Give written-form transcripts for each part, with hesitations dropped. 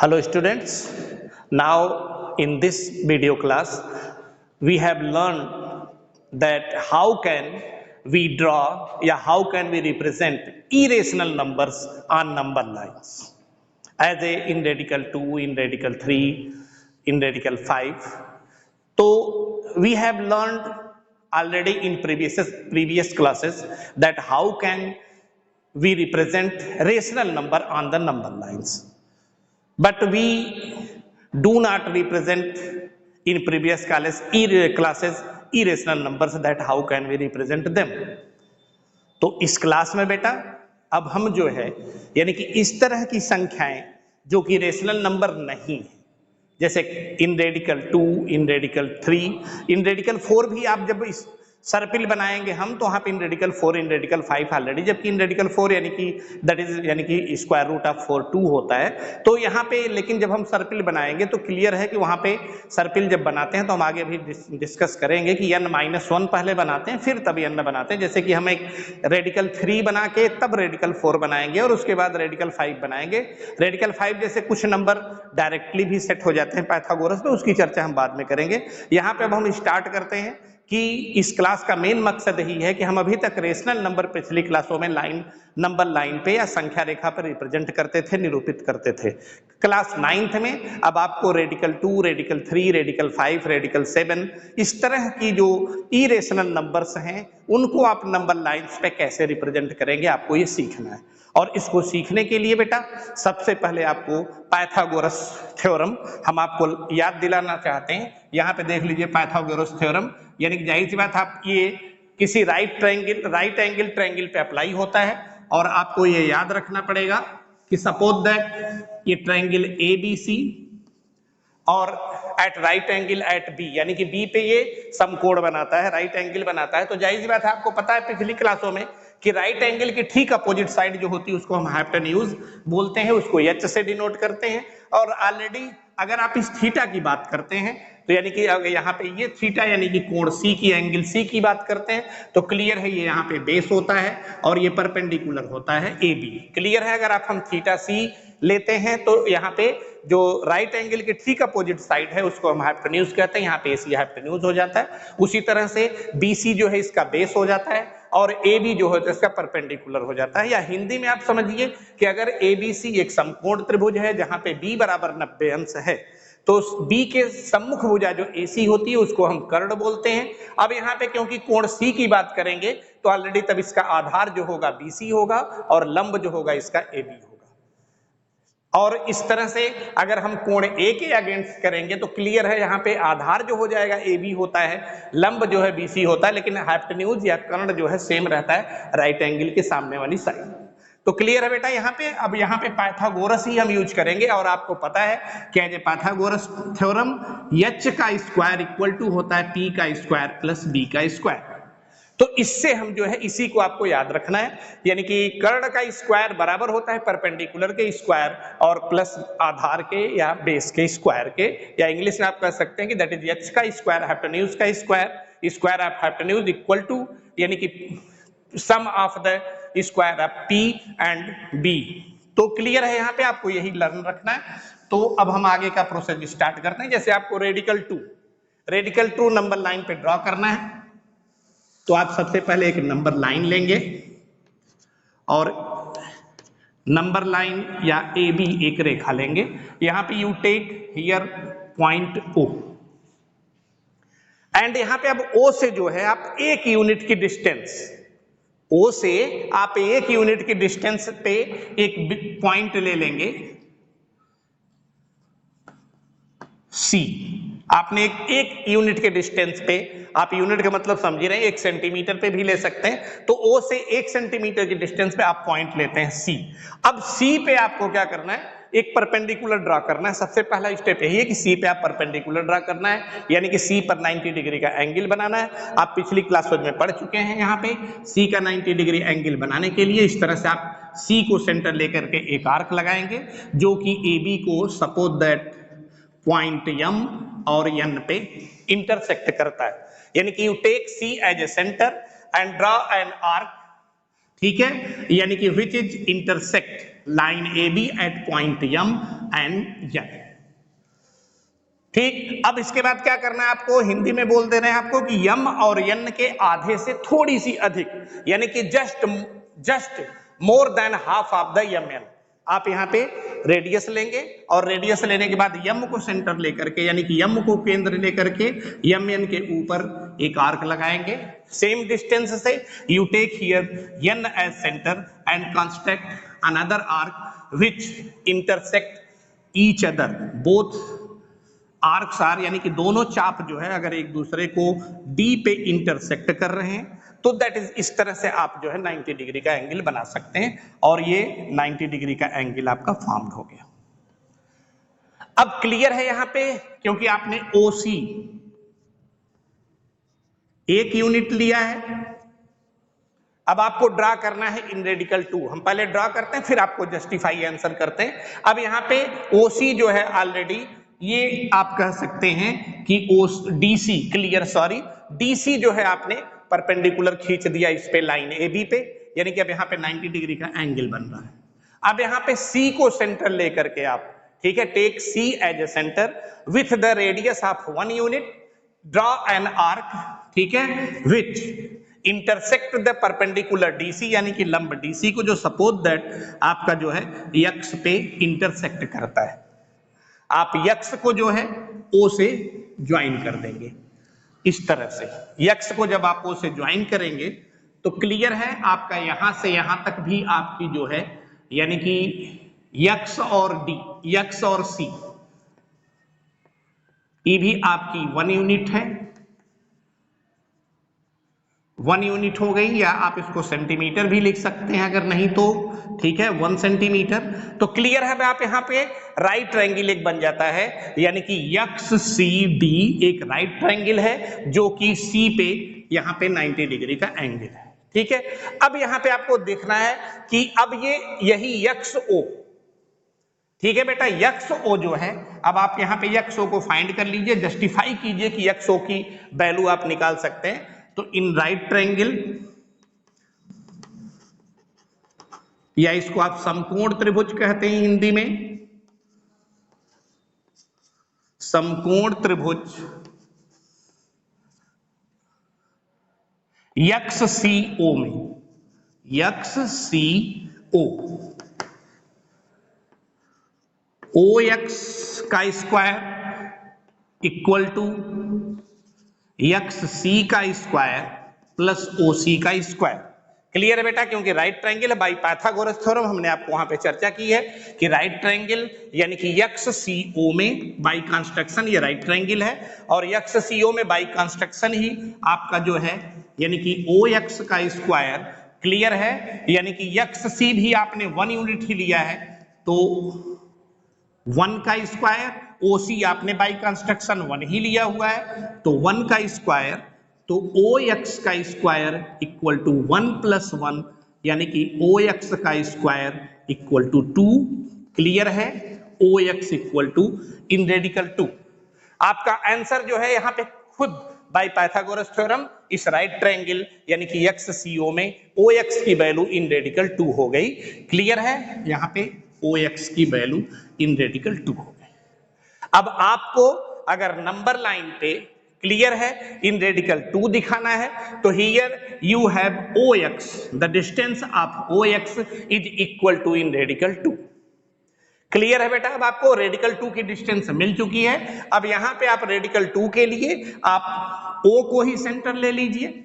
Hello students, now in this video class we have learned that how can we draw how can we represent irrational numbers on number lines as in radical 2, in radical 3, in radical 5. So we have learned already in previous classes that how can we represent rational number on the number lines. But we do not represent in previous classes irrational numbers, that how can we represent them. तो इस class में बेटा अब हम जो है यानी कि इस तरह की संख्याएं जो कि रेशनल नंबर नहीं है, जैसे इन रेडिकल 2, इन रेडिकल 3, इन रेडिकल 4 भी आप जब इस सर्पिल बनाएंगे हम तो वहां पे इन रेडिकल 4, इन रेडिकल 5 ऑलरेडी, जबकि इन रेडिकल 4 यानी कि दैट इज यानी कि स्क्वायर रूट ऑफ 4 2 होता है। तो यहाँ पे लेकिन जब हम सर्पिल बनाएंगे तो क्लियर है कि वहां पे सर्पिल जब बनाते हैं तो हम आगे भी डिस्कस करेंगे कि n-1 पहले बनाते हैं फिर तभी n बनाते हैं। जैसे कि हम एक रेडिकल 3 बना के तब रेडिकल 4 बनाएंगे और उसके बाद रेडिकल 5 बनाएंगे। रेडिकल 5 जैसे कुछ नंबर डायरेक्टली भी सेट हो जाते हैं पाइथागोरस में, उसकी चर्चा हम बाद में करेंगे। यहाँ पे अब हम स्टार्ट करते हैं कि इस क्लास का मेन मकसद यही है कि हम अभी तक रेशनल नंबर पिछली क्लासों में नंबर लाइन पे या संख्या रेखा पर रिप्रेजेंट करते थे, निरूपित करते थे। क्लास 9th में अब आपको रेडिकल 2, रेडिकल 3, रेडिकल 5, रेडिकल 7 इस तरह की जो इरेशनल नंबर्स हैं उनको आप नंबर लाइन्स पे कैसे रिप्रेजेंट करेंगे, आपको ये सीखना है। और इसको सीखने के लिए बेटा सबसे पहले आपको पाइथागोरस थ्योरम हम आपको याद दिलाना चाहते हैं। यहाँ पे देख लीजिए पाइथागोरस थ्योरम, यानी कि जाहिर सी बात आप ये किसी राइट एंगल ट्रायंगल पे अप्लाई होता है और आपको ये याद रखना पड़ेगा कि सपोज दैट ये ट्रायंगल ABC और at right angle at B, यानी कि B पे ये समकोण बनाता है, राइट एंगल बनाता है। तो जाहिर सी बात है आपको पता है पिछली क्लासों में कि राइट एंगल की ठीक अपोजिट साइड जो होती है उसको हम हाइपोटेन्यूज बोलते हैं, उसको H से डिनोट करते हैं। और ऑलरेडी अगर आप इस थीटा की बात करते हैं तो यानी कि अगर यहाँ पे ये थीटा यानी कि कोण C की, एंगल C की बात करते हैं तो क्लियर है ये यहाँ पे बेस होता है और ये परपेंडिकुलर होता है AB। क्लियर है, अगर आप हम थीटा C लेते हैं तो यहाँ पे जो राइट एंगल के ठीक अपोजिट साइड है उसको हम हाइपोटेन्यूज कहते हैं, यहाँ पे AC हाइपोटेन्यूज हो जाता है। उसी तरह से BC जो है इसका बेस हो जाता है और AB जो है इसका परपेंडिकुलर हो जाता है। या हिंदी में आप समझिए कि अगर ABC एक समकोण त्रिभुज है जहां पे B बराबर 90 अंश है तो B के सम्मुख भुजा जो AC होती है उसको हम कर्ण बोलते हैं। अब यहाँ पे क्योंकि कोण C की बात करेंगे तो ऑलरेडी तब इसका आधार जो होगा BC होगा और लंब जो होगा इसका AB होगा। और इस तरह से अगर हम कोण A के अगेंस्ट करेंगे तो क्लियर है यहाँ पे आधार जो हो जाएगा AB होता है, लंब जो है BC होता है, लेकिन हाइपोटेन्यूज या कर्ण जो है सेम रहता है राइट एंगल के सामने वाली साइड। तो क्लियर है बेटा यहाँ पे। अब यहाँ पे पाइथागोरस ही हम यूज करेंगे और आपको पता है क्या है पाइथागोरस थ्योरम, H का स्क्वायर इक्वल टू होता है P का स्क्वायर प्लस B का स्क्वायर। तो इससे हम जो है इसी को आपको याद रखना है, यानी कि कर्ण का स्क्वायर बराबर होता है परपेंडिकुलर के स्क्वायर और प्लस आधार के या बेस के स्क्वायर के, या इंग्लिश में आप कह सकते हैं कि दैट इज H का स्क्वायर हाइपोटेन्यूज का square, square of hypotenuse equal to यानी कि sum of the square of P and B। तो क्लियर है, यहाँ पे आपको यही लर्न रखना है। तो अब हम आगे का प्रोसेस स्टार्ट करते हैं। जैसे आपको रेडिकल 2 नंबर लाइन पे ड्रॉ करना है तो आप सबसे पहले एक नंबर लाइन लेंगे और नंबर लाइन या AB एक रेखा लेंगे। यहां पे you take here point O and यहां पे अब O से जो है आप 1 यूनिट की डिस्टेंस, O से आप 1 यूनिट की डिस्टेंस पे एक पॉइंट ले लेंगे C। आपने एक यूनिट के डिस्टेंस पे, आप यूनिट का मतलब समझ रहे हैं 1 सेंटीमीटर पे भी ले सकते हैं, तो O से 1 सेंटीमीटर की डिस्टेंस पे आप पॉइंट लेते हैं C। अब C पे आपको क्या करना है, एक परपेंडिकुलर ड्रा करना है। सबसे पहला स्टेप यही है कि C पे आप परपेंडिकुलर ड्रा करना है, यानी कि C पर 90 डिग्री का एंगल बनाना है। आप पिछली क्लास में पढ़ चुके हैं, यहाँ पे C का 90 डिग्री एंगल बनाने के लिए इस तरह से आप C को सेंटर लेकर के एक आर्क लगाएंगे जो कि AB को सपोज दैट पॉइंट M और N पे इंटरसेक्ट करता है, यानी कि you take C as a center and draw an arc, ठीक है, यानी कि which is intersect line AB at point M and N. ठीक, अब इसके बाद क्या करना है आपको, हिंदी में बोल दे रहे हैं आपको कि यम और यन के आधे से थोड़ी सी अधिक, यानी कि just more than half of the M N. आप यहाँ पे रेडियस लेंगे और रेडियस लेने के बाद यम को सेंटर लेकर के, यानी कि यम को केंद्र लेकर के यम एन के ऊपर एक आर्क लगाएंगे। सेम डिस्टेंस से you take here N as center and construct another arc which intersect each other. Both arcs are, यानी कि दोनों चाप जो है अगर एक दूसरे को डी पे इंटरसेक्ट कर रहे हैं तो दैट इज, इस तरह से आप जो है 90 डिग्री का एंगल बना सकते हैं और ये 90 डिग्री का एंगल आपका फॉर्म्ड हो गया। अब क्लियर है यहां पे, क्योंकि आपने OC एक यूनिट लिया है। अब आपको ड्रा करना है इन रेडिकल 2। हम पहले ड्रा करते हैं फिर आपको जस्टिफाई आंसर करते हैं। अब यहां पे OC जो है ऑलरेडी, ये आप कह सकते हैं कि DC क्लियर, सॉरी DC जो है आपने परपेंडिकुलर खींच दिया इस पे लाइन AB पे, यानी कि अब यहाँ पे 90 डिग्री का एंगल बन रहा है। अब यहाँ पे C को सेंटर लेकर के आप, ठीक है, take C as a center with the radius of 1 unit, draw an arc, ठीक है, which intersect the perpendicular DC, यानी कि लंब DC को जो सपोज दैट आपका जो है यक्स पे इंटरसेक्ट करता है। आप यक्स को जो है O से ज्वाइन कर देंगे इस तरह से। यक्स को जब आप O से ज्वाइन करेंगे तो क्लियर है आपका यहां से यहां तक भी आपकी जो है, यानी कि यक्स और D, यक्स और C, ये भी आपकी 1 यूनिट है, 1 यूनिट हो गई, या आप इसको सेंटीमीटर भी लिख सकते हैं अगर नहीं तो, ठीक है, 1 सेंटीमीटर। तो क्लियर है आप यहाँ पे राइट ट्रायंगल एक बन जाता है, यानी कि XCD एक राइट ट्रायंगल है जो कि C पे यहाँ पे 90 डिग्री का एंगल है। ठीक है, अब यहाँ पे आपको देखना है कि अब ये यही XO, ठीक है बेटा, XO जो है, अब आप यहाँ पे XO को फाइंड कर लीजिए, जस्टिफाई कीजिए कि XO की वैल्यू आप निकाल सकते हैं। तो इन राइट ट्रायंगल, या इसको आप समकोण त्रिभुज कहते हैं हिंदी में, समकोण त्रिभुज XCO में, XCO OX का स्क्वायर इक्वल टू XC का स्क्वायर प्लस OC का स्क्वायर। क्लियर है बेटा, क्योंकि राइट ट्रायंगल है, बाय पाइथागोरस थ्योरम हमने आपको वहां पे चर्चा की है कि राइट ट्रायंगल यानी कि XCO में बाय कंस्ट्रक्शन ये राइट ट्रायंगल है, और XCO में बाय कंस्ट्रक्शन ही आपका जो है यानी कि OX का स्क्वायर, क्लियर है, यानी कि XC भी आपने 1 यूनिट ही लिया है तो 1 का स्क्वायर, OC आपने बाय कंस्ट्रक्शन 1 ही लिया हुआ है तो 1 का स्क्वायर, तो OX का स्क्वायर इक्वल टू 1 + 1, यानी कि OX का स्क्वायर इक्वल टू 2। क्लियर है, OX equal to in radical 2। आपका आंसर जो है यहाँ पे खुद बाय पाइथागोरस थ्योरम इस राइट ट्रायंगल यानी कि XCO में OX की वैल्यू इन रेडिकल 2 हो गई। क्लियर है, यहाँ पे OX की वैल्यू इन रेडिकल 2 हो गई। अब आपको अगर नंबर लाइन पे, क्लियर है, इन रेडिकल 2 दिखाना है तो here you have OX, the distance of OX is equal to in radical 2। Clear है बेटा, अब आपको रेडिकल 2 की डिस्टेंस मिल चुकी है। अब यहां पे आप रेडिकल 2 के लिए आप O को ही सेंटर ले लीजिए,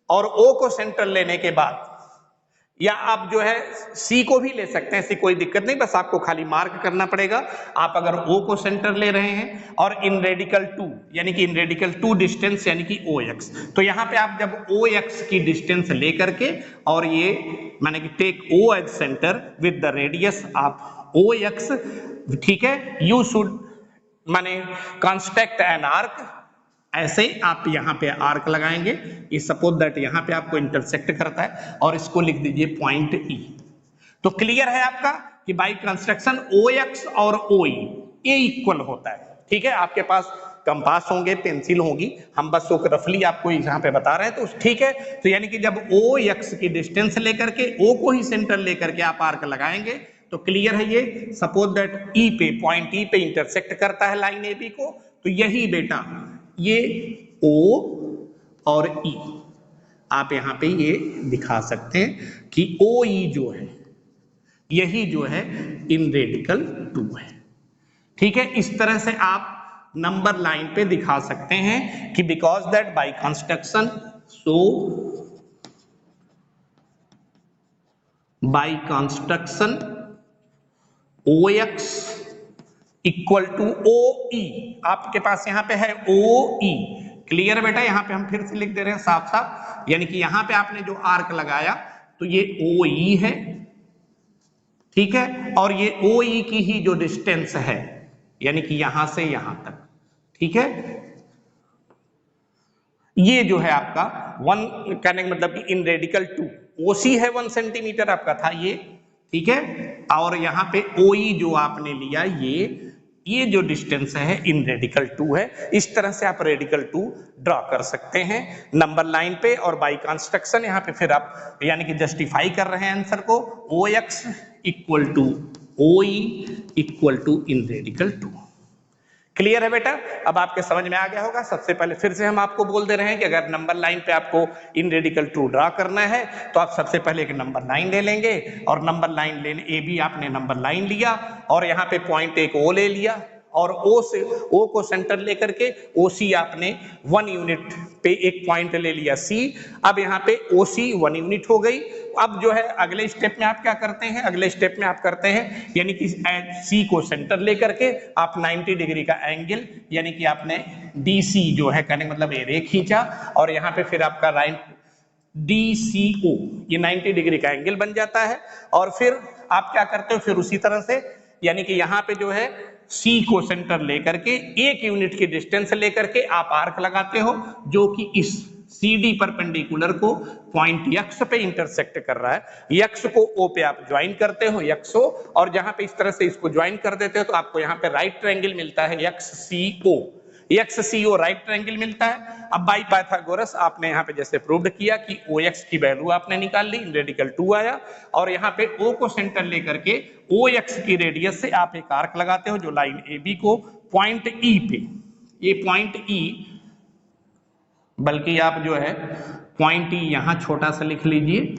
और O को सेंटर लेने के बाद, या आप जो है C को भी ले सकते हैं, ऐसी कोई दिक्कत नहीं, बस आपको खाली मार्क करना पड़ेगा। आप अगर O को सेंटर ले रहे हैं और इन रेडिकल 2 यानी कि इन रेडिकल 2 डिस्टेंस यानी कि OX, तो यहाँ पे आप जब OX की डिस्टेंस ले करके और ये माने कि take O as center with the radius of OX, ठीक है, यू शुड माने कंस्ट्रक्ट एन आर्क। ऐसे आप यहाँ पे आर्क लगाएंगे, इस सपोज दैट यहाँ पे आपको इंटरसेक्ट करता है और इसको लिख दीजिए पॉइंट E। तो क्लियर है आपका कि बाय कंस्ट्रक्शन OX और OE ये इक्वल होता है। ठीक है, आपके पास कंपास होंगे, पेंसिल होगी, हम बस वो रफली आपको यहाँ पे बता रहे हैं, तो ठीक है। तो यानी कि जब OX की डिस्टेंस लेकर के O को ही सेंटर लेकर के आप आर्क लगाएंगे तो क्लियर है ये, सपोज दैट ई पे, पॉइंट ई पे इंटरसेक्ट करता है लाइन ए बी को, तो यही बेटा ये ओ और ई आप यहां पे ये दिखा सकते हैं कि ओ ई जो है यही जो है इन रेडिकल 2 है। ठीक है, इस तरह से आप नंबर लाइन पे दिखा सकते हैं कि because that by construction, so by construction O X equal to O E, आपके पास यहां पे है ओ ई। क्लियर बेटा, यहां पे हम फिर से लिख दे रहे हैं साफ साफ, यानी कि यहां पे आपने जो आर्क लगाया तो ये ओ ई है, ठीक है, और ये ओ ई की ही जो डिस्टेंस है यानी कि यहां से यहां तक, ठीक है, ये जो है आपका 1 कहने का मतलब कि इन रेडिकल 2 ओसी है 1 सेंटीमीटर आपका था ये, ठीक है, और यहां पे ओई जो आपने लिया ये जो डिस्टेंस है इन रेडिकल 2 है। इस तरह से आप रेडिकल 2 ड्रॉ कर सकते हैं नंबर लाइन पे, और बाय कंस्ट्रक्शन यहां पे फिर आप यानी कि जस्टिफाई कर रहे हैं आंसर को, O X equal to O E equal to in radical 2। Clear है बेटा, अब आपके समझ में आ गया होगा। सबसे पहले फिर से हम आपको बोल दे रहे हैं कि अगर नंबर लाइन पे आपको इन रेडिकल 2 ड्रा करना है तो आप सबसे पहले एक नंबर लाइन ले लेंगे, और नंबर लाइन लेने ए बी आपने नंबर लाइन लिया, और यहाँ पे पॉइंट एक ओ ले लिया, और ओ से ओ को सेंटर लेकर के ओ सी आपने 1 यूनिट पे एक पॉइंट ले लिया सी। अब यहाँ पे ओ सी 1 यूनिट हो गई। अब जो है अगले स्टेप में आप क्या करते हैं, अगले स्टेप में आप करते हैं यानी कि सी को सेंटर लेकर के आप 90 डिग्री का एंगल यानी कि आपने डी सी जो है कहने मतलब ए रे खींचा, और यहाँ पे फिर आपका राइट डी सी ओ ये 90 डिग्री का एंगल बन जाता है। और फिर आप क्या करते हो, फिर उसी तरह से यानी कि यहाँ पे जो है सी को सेंटर लेकर के 1 यूनिट की डिस्टेंस लेकर के आप आर्क लगाते हो जो कि इस सी डी परपेंडिकुलर को पॉइंट यक्स पे इंटरसेक्ट कर रहा है। यक्स को ओ पे आप ज्वाइन करते हो, यक्स ओ, और जहां पे इस तरह से इसको ज्वाइन कर देते हो तो आपको यहाँ पे राइट ट्रायंगल मिलता है यक्स सी ओ, एक्स सी ओ राइट ट्रायंगल मिलता है। अब बाई पाइथागोरस आपने यहाँ पे जैसे प्रूव्ड किया कि ओ एक्स की वैल्यू आपने निकाल ली, रेडिकल 2 आया, और यहाँ पे ओ को सेंटर लेकर के ओ एक्स की रेडियस से आप एक आर्क लगाते हो जो लाइन ए बी को पॉइंट ई पे, ये पॉइंट ई, बल्कि आप जो है पॉइंट ई यहां छोटा सा लिख लीजिए,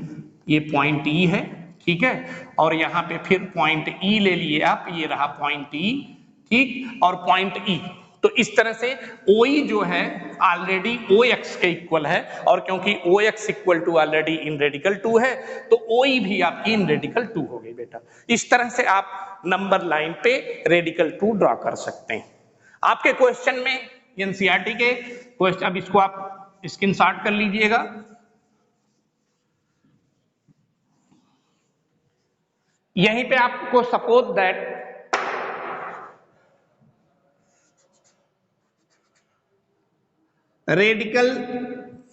ये पॉइंट ई है, ठीक है, और यहां पे फिर पॉइंट ई ले लिए आप, ये रहा पॉइंट ई, ठीक, और पॉइंट ई। तो इस तरह से ओ ई जो है ऑलरेडी ओ एक्स के इक्वल है, और क्योंकि O X equal to already in radical 2 है तो ओ ई भी आपकी इन रेडिकल 2 हो गई बेटा। इस तरह से आप नंबर लाइन पे रेडिकल 2 ड्रॉ कर सकते हैं। आपके क्वेश्चन में एनसीईआरटी के क्वेश्चन, अब इसको आप स्क्रीनशॉट कर लीजिएगा, यहीं पे आपको सपोज दैट रेडिकल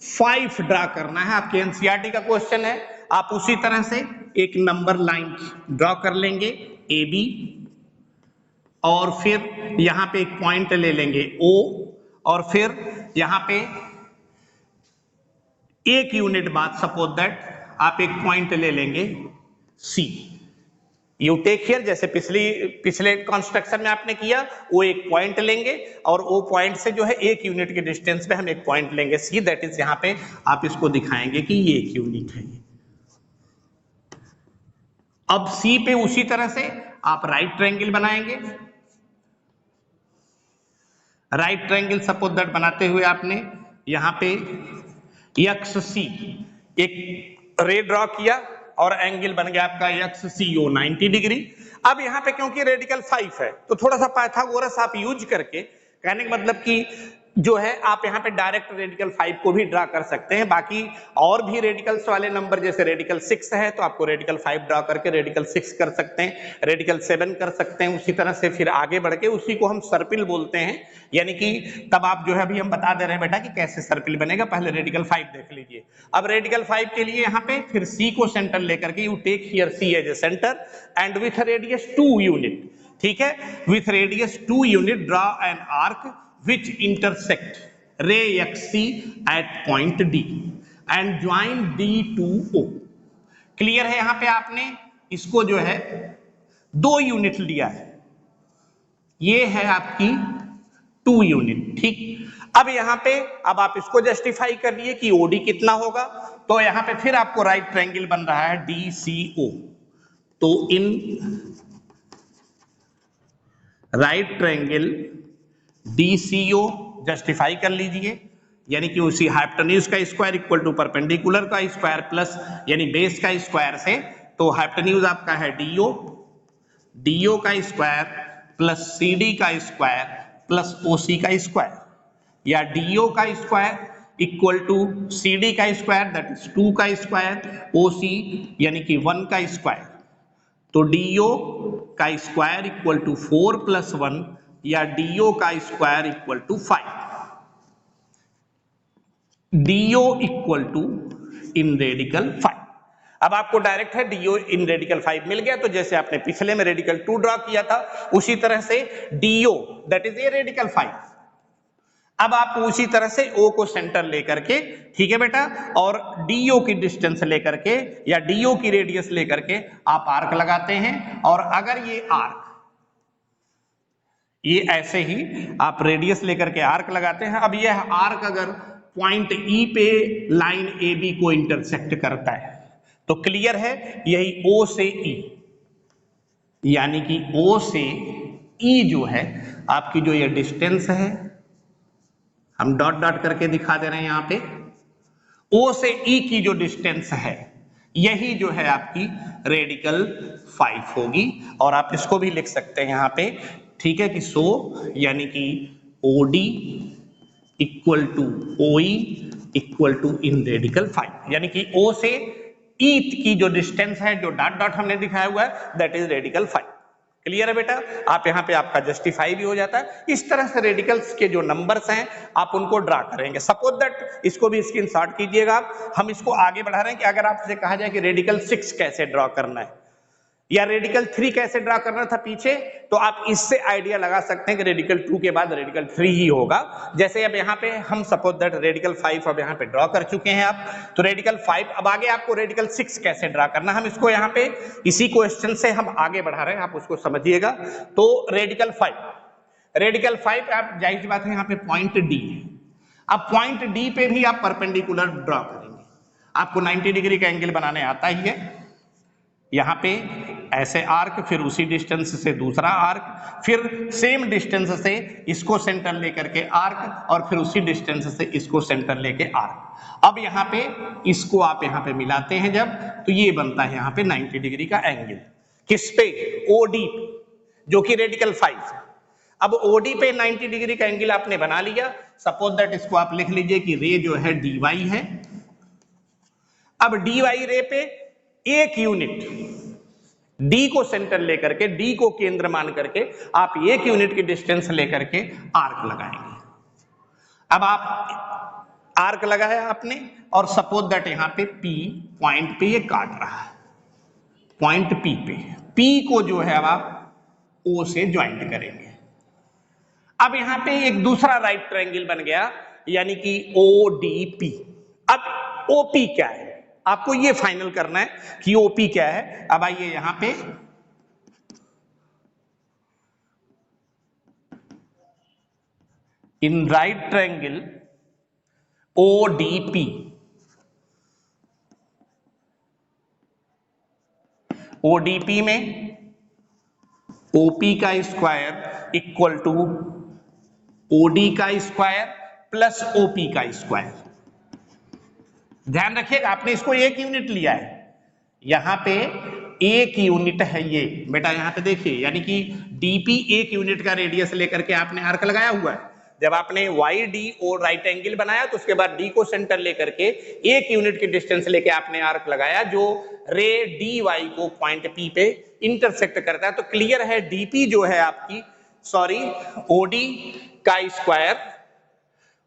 5 ड्रा करना है, आपके एनसीईआरटी का क्वेश्चन है। आप उसी तरह से एक नंबर लाइन ड्रॉ कर लेंगे ए बी, और फिर यहां पे एक पॉइंट ले लेंगे ओ, और फिर यहां पे 1 यूनिट बाद सपोज दैट आप एक पॉइंट ले लेंगे सी। यू टेक हियर, जैसे पिछले कंस्ट्रक्शन में आपने किया, वो एक पॉइंट लेंगे और वो पॉइंट से जो है 1 यूनिट के डिस्टेंस पे हम एक पॉइंट लेंगे सी, दैट इज यहाँ पे आप इसको दिखाएंगे कि ये 1 यूनिट है। अब सी पे उसी तरह से आप राइट ट्रायंगल बनाएंगे, राइट ट्रायंगल सपोज दैट बनाते हुए आपने यहां पे एक्स सी एक रे ड्रॉ किया और एंगल बन गया आपका एक्स सी ओ 90 डिग्री। अब यहाँ पे क्योंकि रेडिकल 5 है तो थोड़ा सा पाइथागोरस आप यूज करके, कहने का मतलब कि जो है आप यहाँ पे डायरेक्ट रेडिकल 5 को भी ड्रा कर सकते हैं। बाकी और भी रेडिकल्स वाले नंबर जैसे रेडिकल 6 है तो आपको रेडिकल 5 ड्रा करके रेडिकल 6 कर सकते हैं, रेडिकल 7 कर सकते हैं। उसी तरह से फिर आगे बढ़ के उसी को हम सर्पिल बोलते हैं, यानी कि तब आप जो है अभी हम बता दे रहे हैं बेटा कि कैसे सर्पिल बनेगा, पहले रेडिकल 5 देख लीजिए। अब रेडिकल 5 के लिए यहाँ पे फिर सी को सेंटर लेकर के you take here C as a center and with radius 2 unit, ठीक है, with radius 2 unit draw an arc which intersect ray XC at point D and join D to O। Clear है, यहां पे आपने इसको जो है 2 यूनिट लिया है, ये है आपकी 2 यूनिट, ठीक। अब यहां पे अब आप इसको जस्टिफाई कर लिए कि ओडी कितना होगा, तो यहां पे फिर आपको राइट ट्रायंगल बन रहा है डीसीओ, तो in right triangle DCO justify कर लीजिए, यानी कि उसी हाइपोटेन्यूज का स्क्वायर इक्वल टू परपेंडिकुलर का स्क्वायर प्लस यानी बेस का स्क्वायर से, तो हाइपोटेन्यूज आपका है डीओ, डीओ का स्क्वायर प्लस सीडी का स्क्वायर प्लस ओसी का स्क्वायर, या डीओ का स्क्वायर इक्वल टू सीडी का स्क्वायर दैट इज 2 का स्क्वायर, ओसी यानी कि 1 का स्क्वायर, तो डीओ का स्क्वायर इक्वल टू 4 प्लस 1 या डीओ का square equal to 5, DO equal to in radical 5। अब आपको डायरेक्ट है डीओ इन रेडिकल 5 मिल गया, तो जैसे आपने पिछले में रेडिकल 2 ड्रॉ किया था उसी तरह से DO that is a radical 5। अब आप उसी तरह से ओ को सेंटर लेकर के, ठीक है बेटा, और डीओ की डिस्टेंस लेकर के या डीओ की रेडियस लेकर के आप आर्क लगाते हैं, और अगर ये आर्क ये ऐसे ही आप रेडियस लेकर के आर्क लगाते हैं, अब यह आर्क अगर पॉइंट ई पे लाइन ए बी को इंटरसेक्ट करता है तो क्लियर है यही ओ से ई, यानी कि ओ से ई जो है आपकी जो ये डिस्टेंस है, हम डॉट डॉट करके दिखा दे रहे हैं यहां पे, ओ से ई की जो डिस्टेंस है यही जो है आपकी रेडिकल 5 होगी, और आप इसको भी लिख सकते हैं यहां पे, ठीक है, कि सो यानी कि ओडी इक्वल टू ओई इक्वल टू इन रेडिकल 5, यानी कि ओ से ई की जो डिस्टेंस है जो डॉट डॉट हमने दिखाया हुआ है दैट इज रेडिकल 5। क्लियर है बेटा, आप यहाँ पे आपका जस्टिफाई भी हो जाता है। इस तरह से रेडिकल्स के जो नंबर्स हैं आप उनको ड्रा करेंगे। सपोज दैट इसको भी स्क्रीनशॉट कीजिएगा आप, हम इसको आगे बढ़ा रहे हैं कि अगर आपसे कहा जाए कि रेडिकल 6 कैसे ड्रॉ करना है या रेडिकल 3 कैसे ड्रॉ करना था पीछे, तो आप इससे आइडिया लगा सकते हैं कि रेडिकल 2 के बाद रेडिकल 3 ही होगा। जैसे अब यहाँ पे हम सपोज दैट रेडिकल 5 अब यहाँ पे ड्रॉ कर चुके हैं आप, तो रेडिकल 5, अब आगे आपको रेडिकल 6 कैसे ड्रॉ करना, हम इसको यहाँ पे इसी क्वेश्चन से हम आगे बढ़ा रहे हैं, आप उसको समझिएगा। तो रेडिकल 5 आप जाहिर सी बात है यहाँ पे पॉइंट डी है, अब पॉइंट डी पे भी आप परपेंडिकुलर ड्रॉ करेंगे, आपको 90 डिग्री का एंगल बनाने आता ही है। यहां पे ऐसे आर्क, फिर उसी डिस्टेंस से दूसरा आर्क, फिर सेम डिस्टेंस से इसको सेंटर लेकर के आर्क, और फिर उसी डिस्टेंस से इसको सेंटर लेके आर्क। अब यहां पे इसको आप यहां पे मिलाते हैं जब, तो ये बनता है यहां पे 90 डिग्री का एंगल, किस पे, ओडी, जो कि रेडिकल 5। अब ओडी पे 90 डिग्री का एंगल आपने बना लिया, सपोज दैट इसको आप लिख लीजिए कि रे जो है dy है। अब dy रे पे एक यूनिट d को सेंटर लेकर के, d को केंद्र मान करके आप एक यूनिट की डिस्टेंस लेकर के आर्क लगाएंगे। अब आप आर्क लगाया आपने, और सपोज दैट यहां पे p पॉइंट पे ये काट रहा है, पॉइंट p पे, p को जो है अब आप o से ज्वाइंट करेंगे। अब यहां पे एक दूसरा राइट ट्रायंगल बन गया, यानी कि ODP। अब OP क्या है आपको ये फाइनल करना है कि OP क्या है। अब आइए यहां पे in right triangle ODP, ODP में OP का स्क्वायर इक्वल टू OD का स्क्वायर प्लस OP का स्क्वायर। ध्यान रखिएगा आपने इसको एक यूनिट लिया है, यहां पे एक यूनिट है ये बेटा, यहां पे देखिए, यानी कि DP एक यूनिट का रेडियस लेकर के आपने आर्क लगाया हुआ है। जब आपने YD और राइट एंगल बनाया तो उसके बाद D को सेंटर लेकर के एक यूनिट की डिस्टेंस लेके आपने आर्क लगाया जो रे DY को पॉइंट P पे इंटरसेक्ट करता है। तो क्लियर है DP जो है आपकी, सॉरी, OD का स्क्वायर,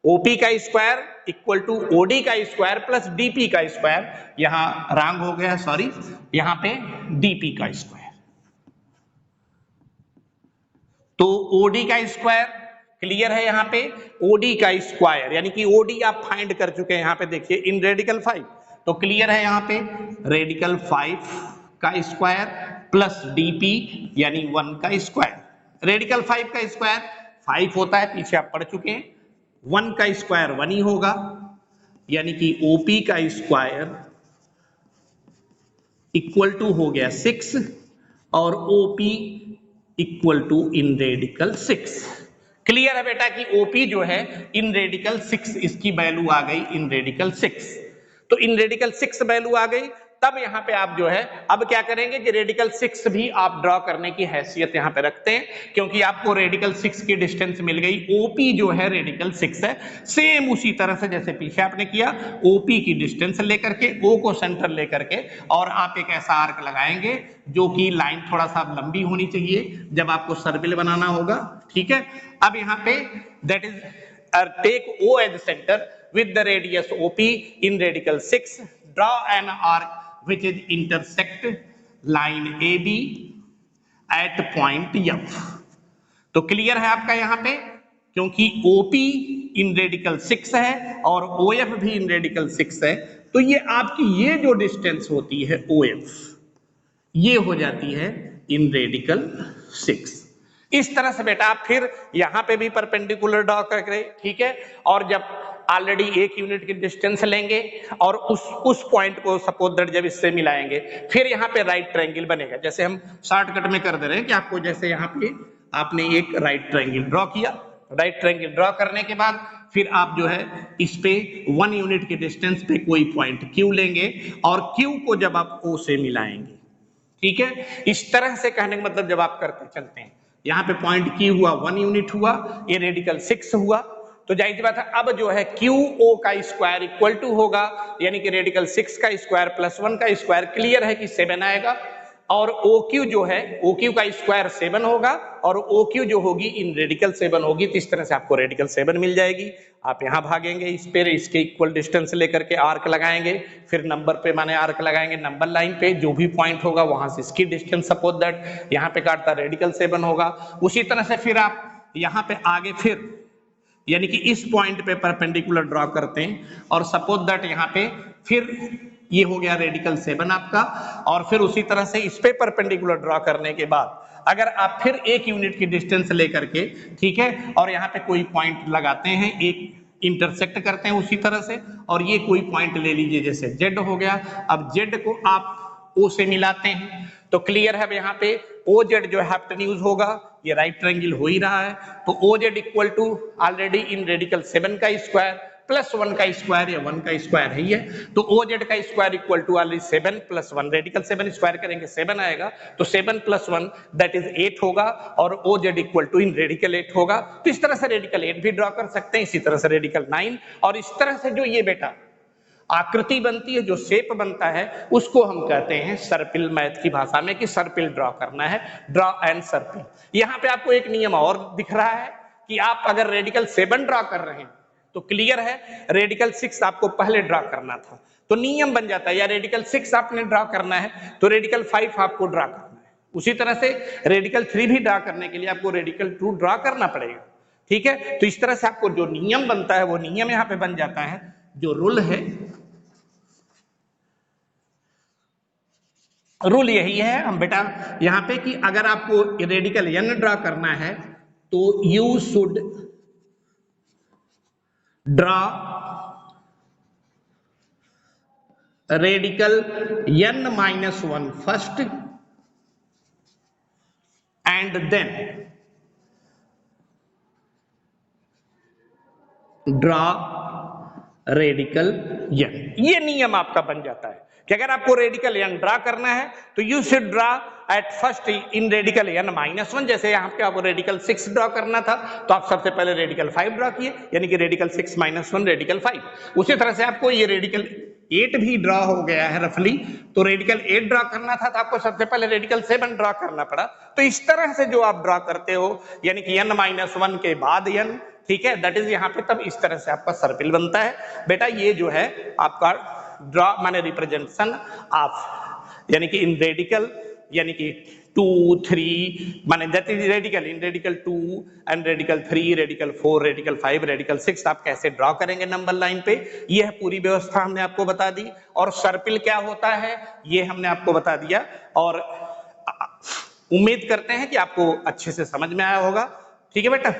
OP का स्क्वायर इक्वल टू OD का स्क्वायर प्लस DP का स्क्वायर, यहां रॉन्ग हो गया, सॉरी, यहां पे DP का स्क्वायर। तो OD का स्क्वायर क्लियर है, यहां पे OD का स्क्वायर, यानी कि OD आप फाइंड कर चुके हैं, यहां पे देखिए इन रेडिकल 5, तो क्लियर है यहां पे रेडिकल 5 का स्क्वायर प्लस dp यानी 1 का स्क्वायर। रेडिकल 5 का स्क्वायर 5 होता है, पीछे आप पढ़ चुके हैं। 1 का स्क्वायर 1 ही होगा, यानी कि OP का स्क्वायर इक्वल टू हो गया 6 और OP equal to in radical 6। Clear है बेटा कि OP जो है इन रेडिकल 6, इसकी वैल्यू आ गई इन रेडिकल 6। तो इन रेडिकल 6 वैल्यू आ गई, तब यहां पे आप जो है अब क्या करेंगे कि रेडिकल 6 भी आप ड्रॉ करने की हैसियत यहां पे रखते हैं, क्योंकि आपको रेडिकल 6 की डिस्टेंस मिल गई। OP जो है रेडिकल 6 है, सेम उसी तरह से जैसे पीछे आपने किया, OP की डिस्टेंस लेकर के, O को सेंटर लेकर के, और आप एक ऐसा आर्क लगाएंगे जो कि लाइन थोड़ा सा लंबी होनी चाहिए जब आपको सर्किल बनाना होगा। ठीक है, अब यहाँ पे that is take O as center with the radius OP in radical 6, draw an arc which is intersect line AB at point F। तो क्लियर है आपका यहाँ पे, क्योंकि OP इन रेडिकल 6 है और OF भी इन रेडिकल 6 है, तो ये आपकी ये जो डिस्टेंस होती है OF, ये हो जाती है इन रेडिकल 6। इस तरह से बेटा आप फिर यहां पे भी परपेंडिकुलर ड्रॉ करके, ठीक है, और जब ऑलरेडी 1 यूनिट की डिस्टेंस लेंगे और उस पॉइंट को सपोज दैट जब इससे मिलाएंगे, फिर यहाँ पे राइट ट्रायंगल बनेगा। जैसे हम शॉर्टकट में कर दे रहे हैं कि आपको जैसे यहाँ पे आपने एक राइट ट्रायंगल ड्रॉ किया, राइट ट्रायंगल ड्रॉ करने के बाद फिर आप जो है इस पे 1 यूनिट की डिस्टेंस पे कोई पॉइंट Q लेंगे और Q को जब आप O से मिलाएंगे, ठीक है, इस तरह से कहने का मतलब जब आप करते चलते हैं, यहाँ पे पॉइंट Q हुआ 1 यूनिट हुआ, ये रेडिकल 6 हुआ, तो जाहिर सी बात है अब जो है QO का स्क्वायर इक्वल टू होगा, यानी कि रेडिकल 6 का स्क्वायर प्लस 1 का स्क्वायर, क्लियर है कि 7 आएगा, और OQ जो है OQ का स्क्वायर 7 होगा और OQ जो होगी इन रेडिकल 7 होगी। तो इस तरह से आपको रेडिकल 7 मिल जाएगी। आप यहाँ भागेंगे इस पे, इसके इक्वल डिस्टेंस लेकर के आर्क लगाएंगे, फिर नंबर पे माने आर्क लगाएंगे, नंबर लाइन पे जो भी पॉइंट होगा वहां से इसकी डिस्टेंस सपोज दैट यहाँ पे काटता रेडिकल 7 होगा। उसी तरह से फिर आप यहाँ पे आगे फिर यानी कि इस पॉइंट पे परपेंडिकुलर ड्रॉ करते हैं और सपोज दैट यहाँ पे फिर ये हो गया रेडिकल 7 आपका, और फिर उसी तरह से इस पे परपेंडिकुलर ड्रॉ करने के बाद अगर आप फिर 1 यूनिट की डिस्टेंस लेकर के, ठीक है, और यहाँ पे कोई पॉइंट लगाते हैं, एक इंटरसेक्ट करते हैं उसी तरह से, और ये कोई पॉइंट ले लीजिए जैसे Z हो गया, अब Z को आप O से मिलाते हैं, तो क्लियर है यहाँ पे OZ जो हाइपोटेन्यूज होगा, ये राइट ट्रायंगल हो ही रहा है, तो OZ equal to already in radical 7 का स्क्वायर प्लस 1 का स्क्वायर, या 1 का स्क्वायर है ये, तो OZ का square equal to already 7 plus 1, radical 7 square करेंगे 7 आएगा, तो 7 प्लस 1 दैट इज 8 होगा, और OZ equal to in radical 8 होगा। तो इस तरह से रेडिकल 8 भी ड्रॉ कर सकते हैं, इसी तरह से रेडिकल 9, और इस तरह से जो ये बेटा आकृति बनती है, जो शेप बनता है, उसको हम कहते हैं सर्पिल, मैथ की भाषा में कि सर्पिल ड्रॉ करना है, ड्रॉ एंड सर्पिल। यहाँ पे आपको एक नियम और दिख रहा है कि आप अगर रेडिकल 7 ड्रॉ कर रहे हैं तो क्लियर है रेडिकल 6 आपको पहले ड्रॉ करना था, तो नियम बन जाता है, या रेडिकल 6 आपने ड्रॉ करना है तो रेडिकल 5 आपको ड्रॉ करना है। उसी तरह से रेडिकल 3 भी ड्रॉ करने के लिए आपको रेडिकल 2 ड्रॉ करना पड़ेगा, ठीक है। तो इस तरह से आपको जो नियम बनता है वो नियम यहाँ पे बन जाता है, जो रूल है, रूल यही है हम बेटा यहां पे कि अगर आपको रेडिकल n ड्रॉ करना है तो you should draw radical n-1 first and then draw radical n। ये नियम आपका बन जाता है कि अगर आपको रेडिकल n ड्रा करना है तो you should draw at first in radical n-1। जैसे यहाँ पे आपको रेडिकल 6 ड्रॉ करना था तो आप सबसे पहले रेडिकल 5 ड्रॉ किए, यानी कि रेडिकल 6 - 1 रेडिकल 5। उसी तरह से आपको ये रेडिकल 8 भी ड्रॉ हो गया है रफली, तो रेडिकल 8 ड्रॉ करना था तो आपको सबसे पहले रेडिकल 7 ड्रॉ करना पड़ा। तो इस तरह से जो आप ड्रॉ करते हो, यानी कि n-1 के बाद n, ठीक है, दैट इज यहाँ पे तब इस तरह से आपका सर्किल बनता है बेटा। ये जो है आपका ड्रॉ माने रिप्रेजेंटेशन ऑफ, यानी कि इन रेडिकल, यानी कि 2, 3 माने that is radical, in radical 2 and radical 3, radical 4, radical 5, radical 6 आप कैसे ड्रॉ करेंगे नंबर लाइन पे, यह पूरी व्यवस्था हमने आपको बता दी। और सर्पिल क्या होता है ये हमने आपको बता दिया। और उम्मीद करते हैं कि आपको अच्छे से समझ में आया होगा। ठीक है बेटा।